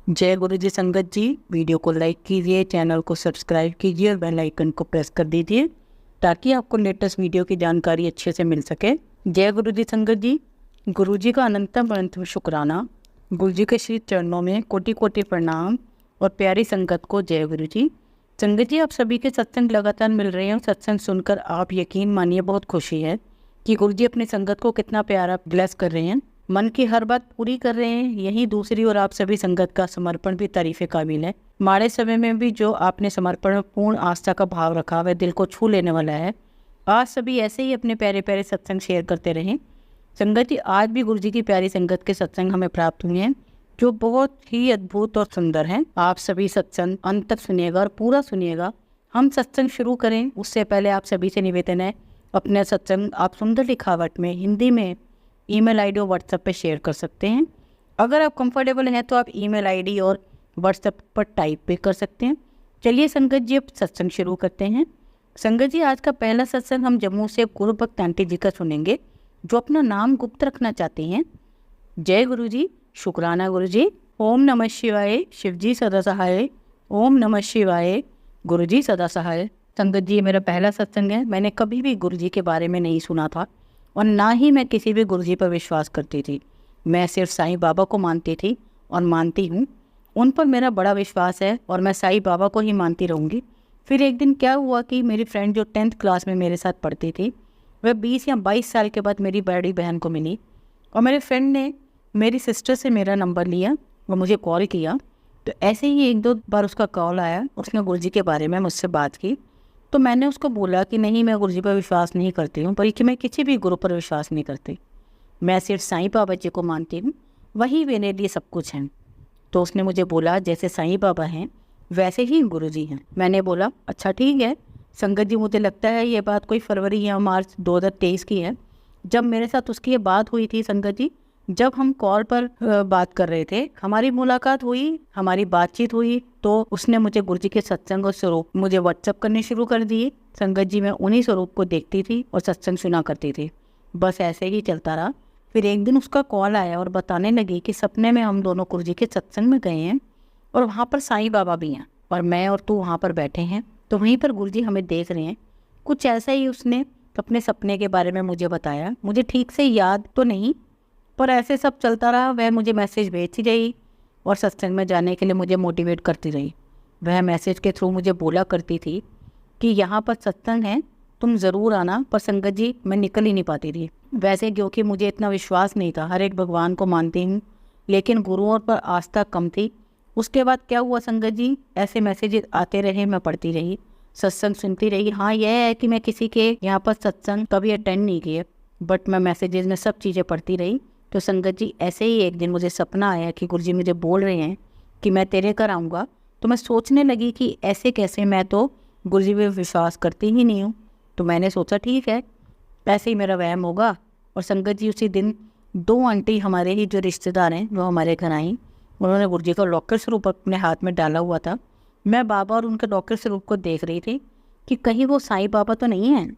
जय गुरु जी संगत जी। वीडियो को लाइक कीजिए, चैनल को सब्सक्राइब कीजिए और बेल आइकन को प्रेस कर दीजिए ताकि आपको लेटेस्ट वीडियो की जानकारी अच्छे से मिल सके। जय गुरु जी संगत जी। गुरु जी का अनंतम अनंतम शुक्राना। गुरु जी के श्री चरणों में कोटि कोटि प्रणाम और प्यारी संगत को जय गुरु जी। संगत जी, आप सभी के सत्संग लगातार मिल रहे हैं। सत्संग सुनकर आप यकीन मानिए बहुत खुशी है कि गुरु जी अपनी संगत को कितना प्यारा ब्लेस कर रहे हैं, मन की हर बात पूरी कर रहे हैं। यही दूसरी और आप सभी संगत का समर्पण भी तारीफ़े काबिल है। माड़े समय में भी जो आपने समर्पण में पूर्ण आस्था का भाव रखा वह दिल को छू लेने वाला है। आज सभी ऐसे ही अपने प्यारे प्यारे सत्संग शेयर करते रहें। संगत जी, आज भी गुरु जी की प्यारी संगत के सत्संग हमें प्राप्त हुए हैं जो बहुत ही अद्भुत और सुंदर हैं। आप सभी सत्संग अंत तक सुनिएगा और पूरा सुनिएगा। हम सत्संग शुरू करें उससे पहले आप सभी से निवेदन है, अपने सत्संग आप सुंदर लिखावट में हिंदी में ईमेल आईडी और व्हाट्सएप पे शेयर कर सकते हैं। अगर आप कंफर्टेबल हैं तो आप ईमेल आईडी और व्हाट्सएप पर टाइप भी कर सकते हैं। चलिए संगत जी, अब सत्संग शुरू करते हैं। संगत जी, आज का पहला सत्संग हम जम्मू से गुरु भक्त आंटी जी का सुनेंगे जो अपना नाम गुप्त रखना चाहते हैं। जय गुरु जी। शुक्राना गुरु जी। ओम नमः शिवाय। शिव जी सदा सहाय। ओम नमः शिवाय। गुरु जी सदा सहाय। संगत जी, मेरा पहला सत्संग है। मैंने कभी भी गुरु जी के बारे में नहीं सुना था और ना ही मैं किसी भी गुरु जी पर विश्वास करती थी। मैं सिर्फ साईं बाबा को मानती थी और मानती हूँ। उन पर मेरा बड़ा विश्वास है और मैं साईं बाबा को ही मानती रहूँगी। फिर एक दिन क्या हुआ कि मेरी फ्रेंड जो 10th क्लास में मेरे साथ पढ़ती थी वह 20 या 22 साल के बाद मेरी बड़ी बहन को मिली और मेरे फ्रेंड ने मेरी सिस्टर से मेरा नंबर लिया और मुझे कॉल किया। तो ऐसे ही एक दो बार उसका कॉल आया, उसने गुरु जी के बारे में मुझसे बात की। तो मैंने उसको बोला कि नहीं, मैं गुरु जी पर विश्वास नहीं करती हूँ, बल्कि मैं किसी भी गुरु पर विश्वास नहीं करती। मैं सिर्फ साईं बाबा जी को मानती हूँ, वही मेरे लिए सब कुछ हैं। तो उसने मुझे बोला जैसे साईं बाबा हैं वैसे ही गुरु जी हैं। मैंने बोला अच्छा ठीक है। संगत जी, मुझे लगता है ये बात कोई फरवरी या मार्च 2023 की है जब मेरे साथ उसकी ये बात हुई थी। संगत जी, जब हम कॉल पर बात कर रहे थे, हमारी मुलाकात हुई, हमारी बातचीत हुई, तो उसने मुझे गुरु जी के सत्संग और स्वरूप मुझे व्हाट्सअप करने शुरू कर दिए। संगत जी, मैं उन्हीं स्वरूप को देखती थी और सत्संग सुना करती थी। बस ऐसे ही चलता रहा। फिर एक दिन उसका कॉल आया और बताने लगी कि सपने में हम दोनों गुरु जी के सत्संग में गए हैं और वहाँ पर साईं बाबा भी हैं और मैं और तू वहाँ पर बैठे हैं, तो वहीं पर गुरु जी हमें देख रहे हैं। कुछ ऐसा ही उसने अपने सपने के बारे में मुझे बताया। मुझे ठीक से याद तो नहीं, पर ऐसे सब चलता रहा। वह मुझे मैसेज भेजती रही और सत्संग में जाने के लिए मुझे मोटिवेट करती रही। वह मैसेज के थ्रू मुझे बोला करती थी कि यहाँ पर सत्संग है, तुम ज़रूर आना। पर संगत जी, मैं निकल ही नहीं पाती थी। वैसे क्योंकि मुझे इतना विश्वास नहीं था। हर एक भगवान को मानती हूँ लेकिन गुरुओं पर आस्था कम थी। उसके बाद क्या हुआ संगत जी, ऐसे मैसेजेस आते रहे, मैं पढ़ती रही, सत्संग सुनती रही। हाँ, यह है कि मैं किसी के यहाँ पर सत्संग कभी अटेंड नहीं किए, बट मैं मैसेजेस में सब चीज़ें पढ़ती रही। तो संगत जी, ऐसे ही एक दिन मुझे सपना आया कि गुरु जी मुझे बोल रहे हैं कि मैं तेरे घर आऊँगा। तो मैं सोचने लगी कि ऐसे कैसे, मैं तो गुरु जी पे विश्वास करती ही नहीं हूँ। तो मैंने सोचा ठीक है, ऐसे ही मेरा वहम होगा। और संगत जी, उसी दिन 2 आंटी हमारे ही जो रिश्तेदार हैं वो हमारे घर आई। उन्होंने गुरु जी का लॉकर स्वरूप अपने हाथ में डाला हुआ था। मैं बाबा और उनके लॉकर स्वरूप को देख रही थी कि कहीं वो साईं बाबा तो नहीं है।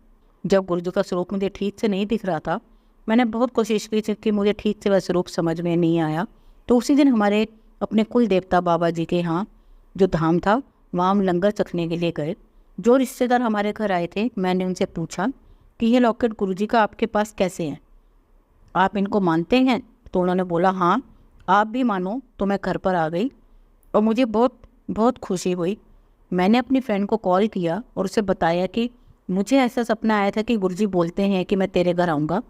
जब गुरु जी का स्वरूप मुझे ठीक से नहीं दिख रहा था, मैंने बहुत कोशिश की थी कि मुझे ठीक से वह स्वरूप समझ में नहीं आया। तो उसी दिन हमारे अपने कुल देवता बाबा जी के यहाँ जो धाम था, वहाँ हम लंगर चखने के लिए गए। जो रिश्तेदार हमारे घर आए थे, मैंने उनसे पूछा कि ये लॉकेट गुरु जी का आपके पास कैसे है, आप इनको मानते हैं? तो उन्होंने बोला हाँ, आप भी मानो। तो मैं घर पर आ गई और मुझे बहुत बहुत खुशी हुई। मैंने अपनी फ्रेंड को कॉल किया और उसे बताया कि मुझे ऐसा सपना आया था कि गुरु जी बोलते हैं कि मैं तेरे घर आऊँगा।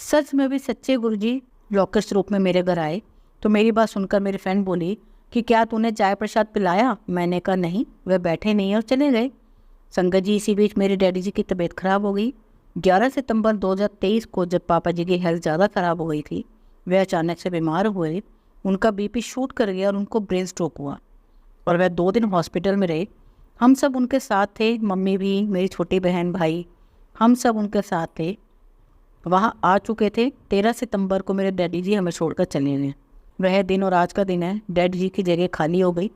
सच में भी सच्चे गुरु जी लॉकर स्वरूप में मेरे घर आए। तो मेरी बात सुनकर मेरी फ्रेंड बोली कि क्या तूने चाय प्रसाद पिलाया? मैंने कहा नहीं, वह बैठे नहीं और चले गए। संगत जी, इसी बीच मेरे डैडी जी की तबीयत खराब हो गई। 11 सितंबर 2023 को जब पापा जी की हेल्थ ज़्यादा ख़राब हो गई थी, वे अचानक से बीमार हुए। उनका बीपी शूट कर गया और उनको ब्रेन स्ट्रोक हुआ और वह 2 दिन हॉस्पिटल में रहे। हम सब उनके साथ थे, मम्मी भी, मेरी छोटी बहन, भाई, हम सब उनके साथ थे, वहाँ आ चुके थे। 13 सितंबर को मेरे डैडी जी हमें छोड़कर चले गए। वह दिन और आज का दिन है। डैडी जी की जगह खाली हो गई।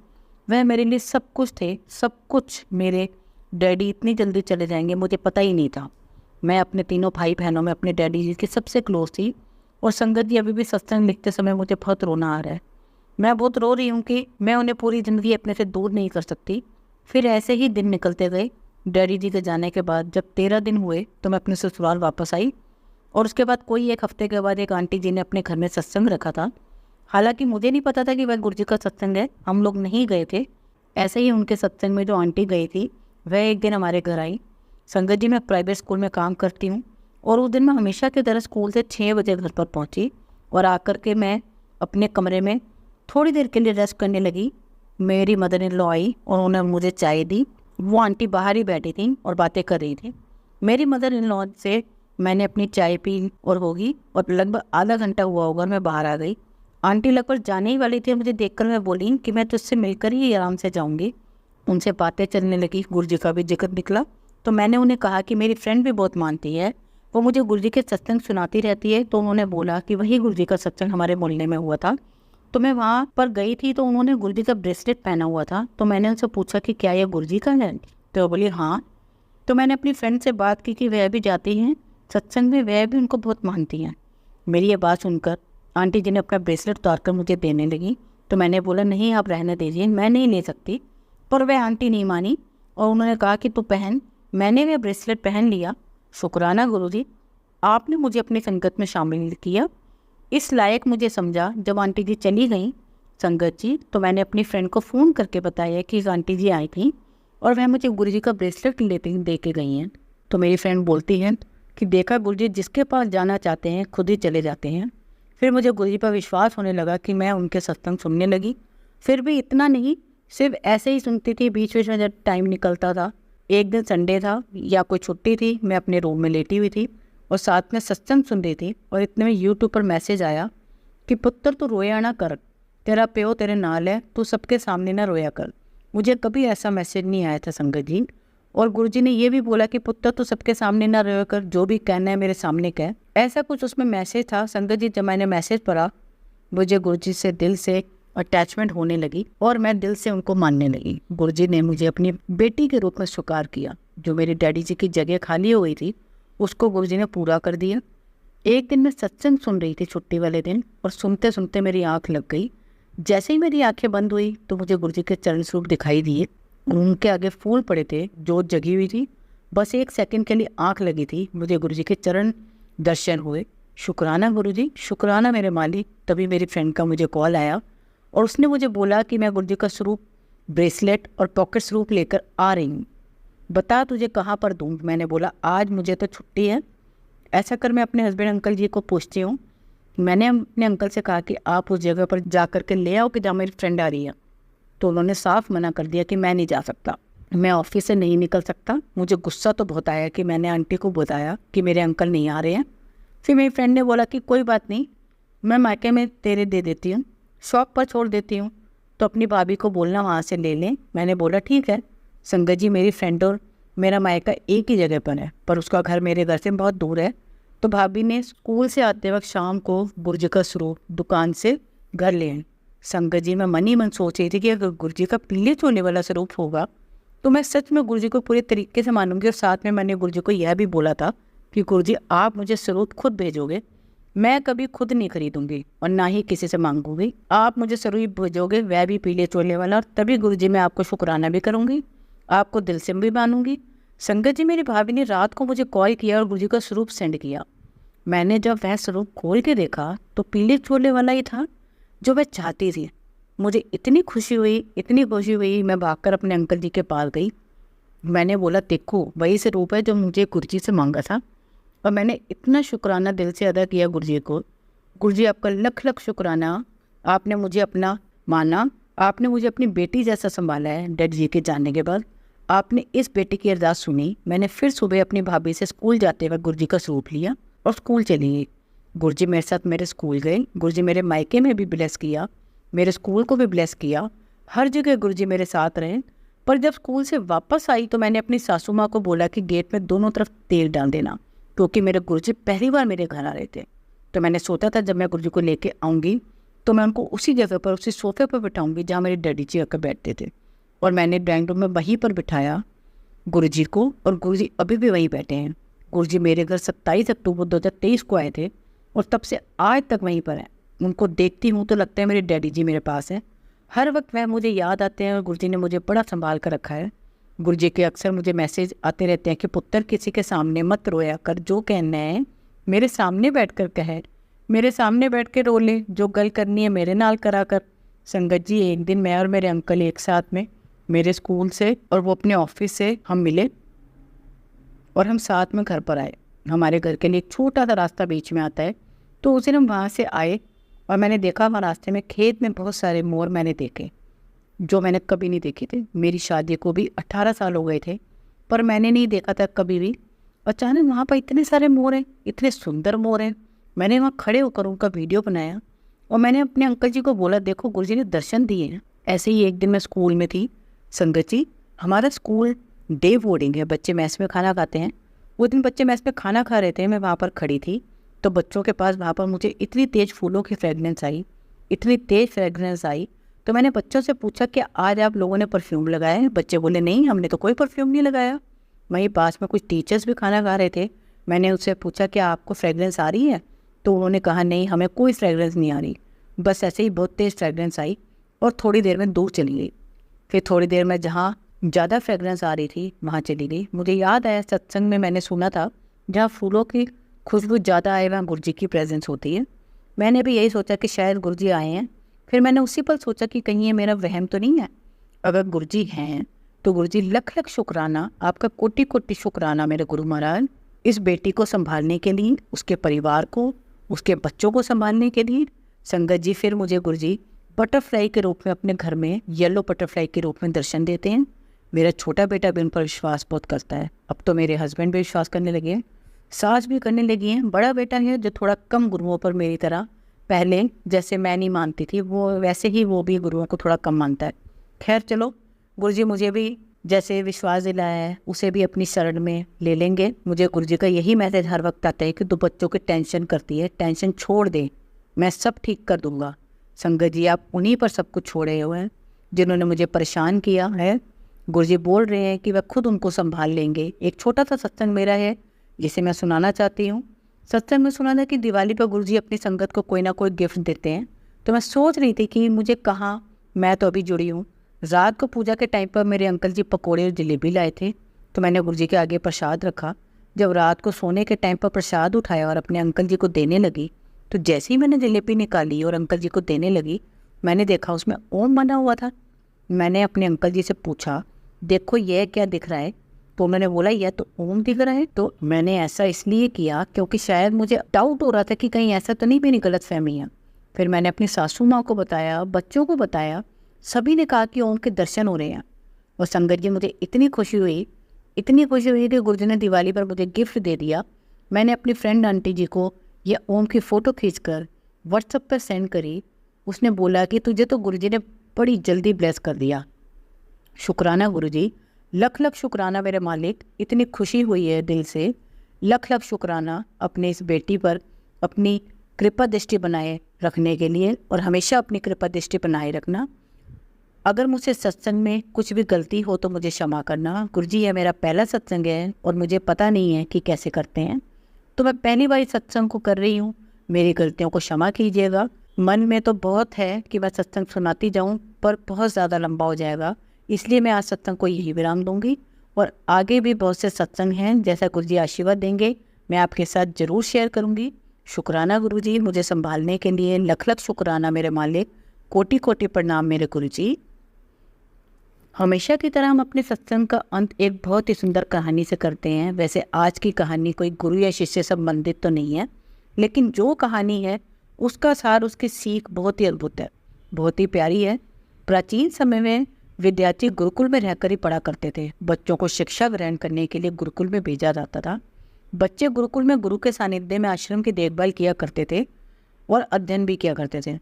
वह मेरे लिए सब कुछ थे, सब कुछ। मेरे डैडी इतनी जल्दी चले जाएंगे मुझे पता ही नहीं था। मैं अपने तीनों भाई बहनों में अपने डैडी जी की सबसे क्लोज थी। और संगत जी, अभी भी सत्संग लिखते समय मुझे बहुत रोना आ रहा है। मैं बहुत रो रही हूँ कि मैं उन्हें पूरी ज़िंदगी अपने से दूर नहीं कर सकती। फिर ऐसे ही दिन निकलते गए। डैडी जी के जाने के बाद जब 13 दिन हुए तो मैं अपने ससुराल वापस आई, और उसके बाद कोई एक हफ्ते के बाद एक आंटी जी ने अपने घर में सत्संग रखा था। हालांकि मुझे नहीं पता था कि वह गुरु जी का सत्संग है, हम लोग नहीं गए थे। ऐसे ही उनके सत्संग में जो आंटी गई थी वह एक दिन हमारे घर आई। संगत जी, मैं प्राइवेट स्कूल में काम करती हूँ, और उस दिन मैं हमेशा की तरह स्कूल से 6 बजे घर पर पहुँची, और आकर के मैं अपने कमरे में थोड़ी देर के लिए रेस्ट करने लगी। मेरी मदर इन लॉ आई और उन्होंने मुझे चाय दी। वो आंटी बाहर ही बैठी थी और बातें कर रही थी। मेरी मदर इन लॉ से मैंने अपनी चाय पी और होगी, और लगभग आधा घंटा हुआ होगा मैं बाहर आ गई। आंटी लगभग जाने ही वाली थी, मुझे देखकर मैं बोली कि मैं तुझसे मिलकर ही आराम से जाऊंगी। उनसे बातें चलने लगी, गुरु जी का भी जिक्र निकला। तो मैंने उन्हें कहा कि मेरी फ्रेंड भी बहुत मानती है, वो मुझे गुरु जी के सत्संग सुनाती रहती है। तो उन्होंने बोला कि वही गुरु जी का सत्संग हमारे मोहल्ले में हुआ था। तो मैं वहाँ पर गई थी, तो उन्होंने गुरु जी का ब्रेसलेट पहना हुआ था। तो मैंने उनसे पूछा कि क्या ये गुरु जी का है? तो वो बोली हाँ। तो मैंने अपनी फ्रेंड से बात की कि वह भी जाती हैं सत्संग में, वह भी उनको बहुत मानती हैं। मेरी ये बात सुनकर आंटी जी ने अपना ब्रेसलेट उतार कर मुझे देने लगी। तो मैंने बोला नहीं, आप रहने दीजिए, मैं नहीं ले सकती। पर वह आंटी नहीं मानी, और उन्होंने कहा कि तू पहन। मैंने वह ब्रेसलेट पहन लिया। शुक्राना गुरुजी, आपने मुझे अपनी संगत में शामिल किया, इस लायक मुझे समझा। जब आंटी जी चली गई संगत जी, तो मैंने अपनी फ्रेंड को फ़ोन करके बताया कि इस आंटी जी आई थी और वह मुझे गुरुजी का ब्रेसलेट दे के गई हैं। तो मेरी फ्रेंड बोलती है कि देखा गुरुजी, जिसके पास जाना चाहते हैं खुद ही चले जाते हैं। फिर मुझे गुरुजी पर विश्वास होने लगा कि मैं उनके सत्संग सुनने लगी। फिर भी इतना नहीं, सिर्फ ऐसे ही सुनती थी। बीच बीच में जब टाइम निकलता था, एक दिन संडे था या कोई छुट्टी थी, मैं अपने रूम में लेटी हुई थी और साथ में सत्संग सुन रही थी, और इतने में यूट्यूब पर मैसेज आया कि पुत्र तू रोया ना कर, तेरा प्यो तेरे नाल है, तू सबके सामने ना रोया कर। मुझे कभी ऐसा मैसेज नहीं आया था संगत जी। और गुरुजी ने ये भी बोला कि पुत्र तू सबके सामने ना रोया कर, जो भी कहना है मेरे सामने कह। ऐसा कुछ उसमें मैसेज था संगत जी। जब मैंने मैसेज पढ़ा, मुझे गुरुजी से दिल से अटैचमेंट होने लगी और मैं दिल से उनको मानने लगी। गुरुजी ने मुझे अपनी बेटी के रूप में स्वीकार किया। जो मेरे डैडी जी की जगह खाली हो गई थी, उसको गुरुजी ने पूरा कर दिया। एक दिन मैं सत्संग सुन रही थी छुट्टी वाले दिन, और सुनते सुनते मेरी आंख लग गई। जैसे ही मेरी आंखें बंद हुई तो मुझे गुरुजी के चरण स्वरूप दिखाई दिए। उनके आगे फूल पड़े थे, जोत जगी हुई थी। बस एक सेकंड के लिए आंख लगी थी, मुझे गुरुजी के चरण दर्शन हुए। शुक्राना गुरुजी, शुक्राना मेरे मालिक। तभी मेरी फ्रेंड का मुझे कॉल आया और उसने मुझे बोला कि मैं गुरुजी का स्वरूप ब्रेसलेट और पॉकेट स्वरूप लेकर आ रही हूँ, बता तुझे कहाँ पर दूँ। मैंने बोला आज मुझे तो छुट्टी है, ऐसा कर मैं अपने हस्बैंड अंकल जी को पूछती हूँ। मैंने अपने अंकल से कहा कि आप उस जगह पर जा कर के ले आओ कि जहाँ मेरी फ्रेंड आ रही है। तो उन्होंने साफ मना कर दिया कि मैं नहीं जा सकता, मैं ऑफिस से नहीं निकल सकता। मुझे गुस्सा तो बहुत आया कि मैंने आंटी को बताया कि मेरे अंकल नहीं आ रहे हैं। फिर मेरी फ्रेंड ने बोला कि कोई बात नहीं, मैं मायके में तेरे दे देती हूँ, शॉप पर छोड़ देती हूँ, तो अपनी भाभी को बोलना वहाँ से ले लें। मैंने बोला ठीक है। संगत जी, मेरी फ्रेंड और मेरा मायका एक ही जगह पर है, पर उसका घर मेरे घर से बहुत दूर है। तो भाभी ने स्कूल से आते वक्त शाम को गुरुजी का स्वरूप दुकान से घर ले आए। संगत जी, मैं मन ही मन सोच रही थी कि अगर गुरुजी का पीले चोले वाला स्वरूप होगा तो मैं सच में गुरुजी को पूरे तरीके से मानूंगी। और साथ में मैंने गुरुजी को यह भी बोला था कि गुरुजी आप मुझे स्वरूप खुद भेजोगे, मैं कभी खुद नहीं खरीदूंगी और ना ही किसी से मांगूंगी। आप मुझे स्वरूप भेजोगे, वह भी पीले चोले वाला, और तभी गुरुजी मैं आपको शुक्राना भी करूँगी, आपको दिल से भी मानूंगी। संगत जी, मेरी भाभी ने रात को मुझे कॉल किया और गुरुजी का स्वरूप सेंड किया। मैंने जब वह स्वरूप खोल के देखा तो पीले चोले वाला ही था जो मैं चाहती थी। मुझे इतनी खुशी हुई, मैं भागकर अपने अंकल जी के पास गई। मैंने बोला देखो, वही स्वरूप है जो मुझे गुरुजी से मांगा था। और मैंने इतना शुक्राना दिल से अदा किया गुरुजी को। गुरुजी, आपका लख लख शुक्राना, आपने मुझे अपना माना, आपने मुझे अपनी बेटी जैसा संभाला है। डैडी जी के जाने के बाद आपने इस बेटी की अरदास सुनी। मैंने फिर सुबह अपनी भाभी से स्कूल जाते वक्त गुरुजी का स्वरूप लिया और स्कूल चली गई। गुरुजी मेरे साथ मेरे स्कूल गए। गुरुजी मेरे मायके में भी ब्लेस किया, मेरे स्कूल को भी ब्लेस किया, हर जगह गुरुजी मेरे साथ रहे। पर जब स्कूल से वापस आई तो मैंने अपनी सासू माँ को बोला कि गेट में दोनों तरफ तेल डाल देना, क्योंकि मेरे गुरुजी पहली बार मेरे घर आ रहे थे। तो मैंने सोचा था जब मैं गुरुजी को लेके आऊँगी तो मैं उनको उसी जगह पर, उसी सोफे पर बिठाऊँगी जहाँ मेरे डैडी जी आकर बैठते थे। और मैंने ड्राइंग रूम में वहीं पर बिठाया गुरुजी को, और गुरुजी अभी भी वहीं बैठे हैं। गुरुजी मेरे घर 27 अक्टूबर 2023 को आए थे और तब से आज तक वहीं पर हैं। उनको देखती हूँ तो लगता है मेरे डैडी जी मेरे पास हैं। हर वक्त वह मुझे याद आते हैं और गुरुजी ने मुझे बड़ा संभाल कर रखा है। गुरुजी के अक्सर मुझे मैसेज आते रहते हैं कि पुत्र किसी के सामने मत रोया कर, जो कहना है मेरे सामने बैठ कर कहे, मेरे सामने बैठ के रो ले, जो गल करनी है मेरे नाल करा कर। संगत जी, एक दिन मैं और मेरे अंकल एक साथ में मेरे स्कूल से और वो अपने ऑफिस से हम मिले और हम साथ में घर पर आए। हमारे घर के लिए एक छोटा सा रास्ता बीच में आता है, तो उस दिन हम वहाँ से आए और मैंने देखा वहाँ रास्ते में खेत में बहुत सारे मोर मैंने देखे, जो मैंने कभी नहीं देखे थे। मेरी शादी को भी 18 साल हो गए थे, पर मैंने नहीं देखा था कभी भी। अचानक वहाँ पर इतने सारे मोर हैं, इतने सुंदर मोर हैं। मैंने वहाँ खड़े होकर उनका वीडियो बनाया और मैंने अपने अंकल जी को बोला, देखो गुरुजी ने दर्शन दिए हैं। ऐसे ही एक दिन मैं स्कूल में थी। संगत जी, हमारा स्कूल डे बोर्डिंग है, बच्चे मैस में खाना खाते हैं। वो दिन बच्चे मैस में खाना खा रहे थे, मैं वहाँ पर खड़ी थी, तो बच्चों के पास वहाँ पर मुझे इतनी तेज़ फूलों की फ्रेगनेंस आई, इतनी तेज़ फ्रेगनेंस आई। तो मैंने बच्चों से पूछा कि आज आप लोगों ने परफ्यूम लगाया है? बच्चे बोले नहीं, हमने तो कोई परफ्यूम नहीं लगाया। वहीं पास में कुछ टीचर्स भी खाना खा रहे थे। मैंने उससे पूछा कि आपको फ्रेगरेंस आ रही है? तो उन्होंने कहा नहीं, हमें कोई फ्रेगरेंस नहीं आ रही। बस ऐसे ही बहुत तेज़ फ्रेगरेंस आई और थोड़ी देर में दूर चली गई। फिर थोड़ी देर में जहाँ ज़्यादा फ्रेगरेंस आ रही थी वहाँ चली गई। मुझे याद आया सत्संग में मैंने सुना था जहाँ फूलों की खुशबू ज़्यादा आए वहाँ गुरुजी की प्रेजेंस होती है। मैंने भी यही सोचा कि शायद गुरुजी आए हैं। फिर मैंने उसी पर सोचा कि कहीं ये मेरा वहम तो नहीं है। अगर गुरुजी हैं तो गुरुजी लख लख शुक्राना, आपका कोटि कोटि शुक्राना मेरे गुरु महाराज, इस बेटी को संभालने के लिए, उसके परिवार को, उसके बच्चों को संभालने के लिए। संगत जी, फिर मुझे गुरुजी बटरफ्लाई के रूप में अपने घर में, येलो बटरफ्लाई के रूप में दर्शन देते हैं। मेरा छोटा बेटा भी उन पर विश्वास बहुत करता है। अब तो मेरे हस्बैंड भी विश्वास करने लगे हैं, सास भी करने लगी हैं। बड़ा बेटा है जो थोड़ा कम गुरुओं पर मेरी तरह, पहले जैसे मैं नहीं मानती थी वो वैसे ही वो भी गुरुओं को थोड़ा कम मानता है। खैर चलो, गुरुजी मुझे भी जैसे विश्वास दिलाया है उसे भी अपनी शरण में ले लेंगे। मुझे गुरुजी का यही मैसेज हर वक्त आता है कि तू बच्चों की टेंशन करती है, टेंशन छोड़ दे, मैं सब ठीक कर दूंगा। संगत जी, आप उन्हीं पर सब कुछ छोड़े हुए हैं जिन्होंने मुझे परेशान किया है। गुरुजी बोल रहे हैं कि वह खुद उनको संभाल लेंगे। एक छोटा सा सत्संग मेरा है जिसे मैं सुनाना चाहती हूँ। सत्संग में सुना था कि दिवाली पर गुरुजी अपनी संगत को कोई ना कोई गिफ्ट देते हैं। तो मैं सोच रही थी कि मुझे कहाँ, मैं तो अभी जुड़ी हूँ। रात को पूजा के टाइम पर मेरे अंकल जी पकोड़े और जलेबी लाए थे, तो मैंने गुरुजी के आगे प्रसाद रखा। जब रात को सोने के टाइम पर प्रसाद उठाया और अपने अंकल जी को देने लगी, तो जैसे ही मैंने जलेबी निकाली और अंकल जी को देने लगी, मैंने देखा उसमें ओम बना हुआ था। मैंने अपने अंकल जी से पूछा, देखो यह क्या दिख रहा है? तो उन्होंने बोला यह तो ओम दिख रहा है। तो मैंने ऐसा इसलिए किया क्योंकि शायद मुझे डाउट हो रहा था कि कहीं ऐसा तो नहीं मेरी गलतफहमी है। फिर मैंने अपनी सासू माँ को बताया, बच्चों को बताया, सभी ने कहा कि ओम के दर्शन हो रहे हैं। और संगत जी, मुझे इतनी खुशी हुई कि गुरुजी ने दिवाली पर मुझे गिफ्ट दे दिया। मैंने अपनी फ्रेंड आंटी जी को यह ओम की फ़ोटो खींचकर व्हाट्सएप पर सेंड करी। उसने बोला कि तुझे तो गुरुजी ने बड़ी जल्दी ब्लेस कर दिया। शुक्राना गुरुजी, लख लख शुक्राना मेरे मालिक। इतनी खुशी हुई है दिल से, लख लख शुक्राना अपने इस बेटी पर अपनी कृपा दृष्टि बनाए रखने के लिए, और हमेशा अपनी कृपा दृष्टि बनाए रखना। अगर मुझसे सत्संग में कुछ भी गलती हो तो मुझे क्षमा करना। गुरुजी, यह मेरा पहला सत्संग है और मुझे पता नहीं है कि कैसे करते हैं, तो मैं पहली बार सत्संग को कर रही हूँ, मेरी गलतियों को क्षमा कीजिएगा। मन में तो बहुत है कि मैं सत्संग सुनाती जाऊँ, पर बहुत ज़्यादा लंबा हो जाएगा, इसलिए मैं आज सत्संग को यही विराम दूंगी। और आगे भी बहुत से सत्संग हैं, जैसा गुरुजी आशीर्वाद देंगे मैं आपके साथ ज़रूर शेयर करूंगी। शुक्राना गुरुजी, मुझे संभालने के लिए लख लख शुक्राना मेरे मालिक। कोटि कोटि प्रणाम मेरे गुरुजी। हमेशा की तरह हम अपने सत्संग का अंत एक बहुत ही सुंदर कहानी से करते हैं। वैसे आज की कहानी कोई गुरु या शिष्य से संबंधित तो नहीं है, लेकिन जो कहानी है उसका सार, उसकी सीख बहुत ही अद्भुत है, बहुत ही प्यारी है। प्राचीन समय में विद्यार्थी गुरुकुल में रहकर ही पढ़ा करते थे। बच्चों को शिक्षा ग्रहण करने के लिए गुरुकुल में भेजा जाता था। बच्चे गुरुकुल में गुरु के सानिध्य में आश्रम की देखभाल किया करते थे और अध्ययन भी किया करते थे।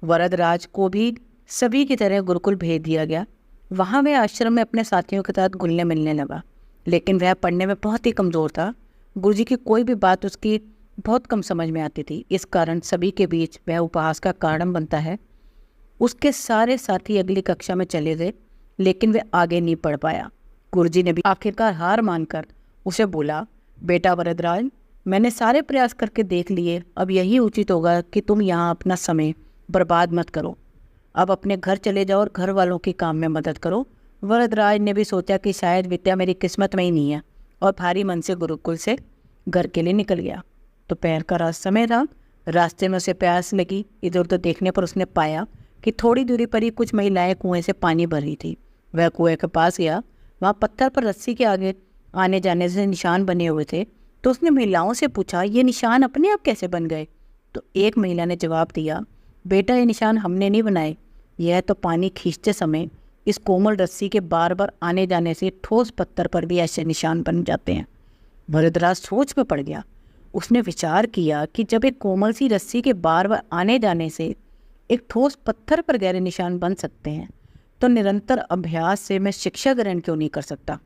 वरदराज को भी सभी की तरह गुरुकुल भेज दिया गया। वहाँ वह आश्रम में अपने साथियों के साथ घुलने मिलने लगा, लेकिन वह पढ़ने में बहुत ही कमज़ोर था। गुरुजी की कोई भी बात उसकी बहुत कम समझ में आती थी। इस कारण सभी के बीच वह उपहास का कारण बनता है। उसके सारे साथी अगली कक्षा में चले गए, लेकिन वह आगे नहीं पढ़ पाया। गुरुजी ने भी आखिरकार हार मानकर उसे बोला, बेटा वरदराज, मैंने सारे प्रयास करके देख लिए, अब यही उचित होगा कि तुम यहाँ अपना समय बर्बाद मत करो। अब अपने घर चले जाओ और घर वालों के काम में मदद करो। वरदराज ने भी सोचा कि शायद विद्या मेरी किस्मत में ही नहीं है, और भारी मन से गुरुकुल से घर के लिए निकल गया। दोपहर का रात समय था। रास्ते में उसे प्यास लगी। इधर उधर देखने पर उसने पाया कि थोड़ी दूरी पर ही कुछ महिलाएं कुएं से पानी भर रही थी। वह कुएं के पास गया। वहाँ पत्थर पर रस्सी के आगे आने जाने से निशान बने हुए थे। तो उसने महिलाओं से पूछा, ये निशान अपने आप कैसे बन गए? तो एक महिला ने जवाब दिया, बेटा ये निशान हमने नहीं बनाए, यह तो पानी खींचते समय इस कोमल रस्सी के बार बार आने जाने से ठोस पत्थर पर भी ऐसे निशान बन जाते हैं। वरदराज सोच में पड़ गया। उसने विचार किया कि जब एक कोमल सी रस्सी के बार बार आने जाने से एक ठोस पत्थर पर गहरे निशान बन सकते हैं, तो निरंतर अभ्यास से मैं शिक्षा ग्रहण क्यों नहीं कर सकता।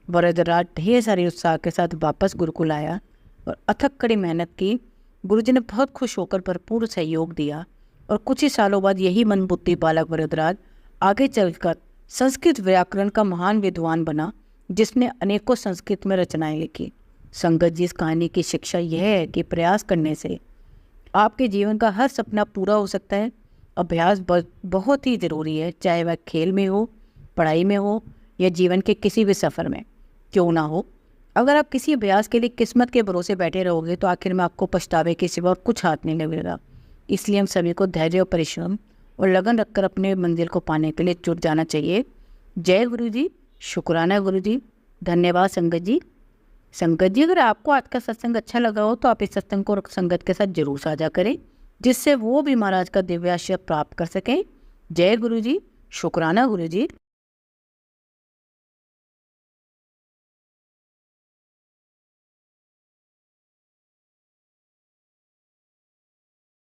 वरदराज ढेर सारे उत्साह के साथ वापस गुरुकुल आया और अथक कड़ी मेहनत की। गुरुजी ने बहुत खुश होकर भरपूर सहयोग दिया और कुछ ही सालों बाद यही मनबुद्धि बालक वरदराज आगे चलकर संस्कृत व्याकरण का महान विद्वान बना, जिसने अनेकों संस्कृत में रचनाएं लिखी। संगत जी, इस कहानी की शिक्षा यह है कि प्रयास करने से आपके जीवन का हर सपना पूरा हो सकता है। अभ्यास बहुत ही ज़रूरी है, चाहे वह खेल में हो, पढ़ाई में हो या जीवन के किसी भी सफ़र में क्यों ना हो। अगर आप किसी अभ्यास के लिए किस्मत के भरोसे बैठे रहोगे तो आखिर में आपको पछतावे के सिवा और कुछ हाथ नहीं लगेगा। इसलिए हम सभी को धैर्य और परिश्रम और लगन रखकर अपने मंजिल को पाने के लिए जुट जाना चाहिए। जय गुरु जी, शुक्राना गुरु जी, धन्यवाद संगत जी। संगत जी, अगर आपको आज का सत्संग अच्छा लगा हो तो आप इस सत्संग को संगत के साथ जरूर साझा करें, जिससे वो भी महाराज का दिव्य आशीर्वाद प्राप्त कर सकें। जय गुरु जी, शुक्राना गुरु जी।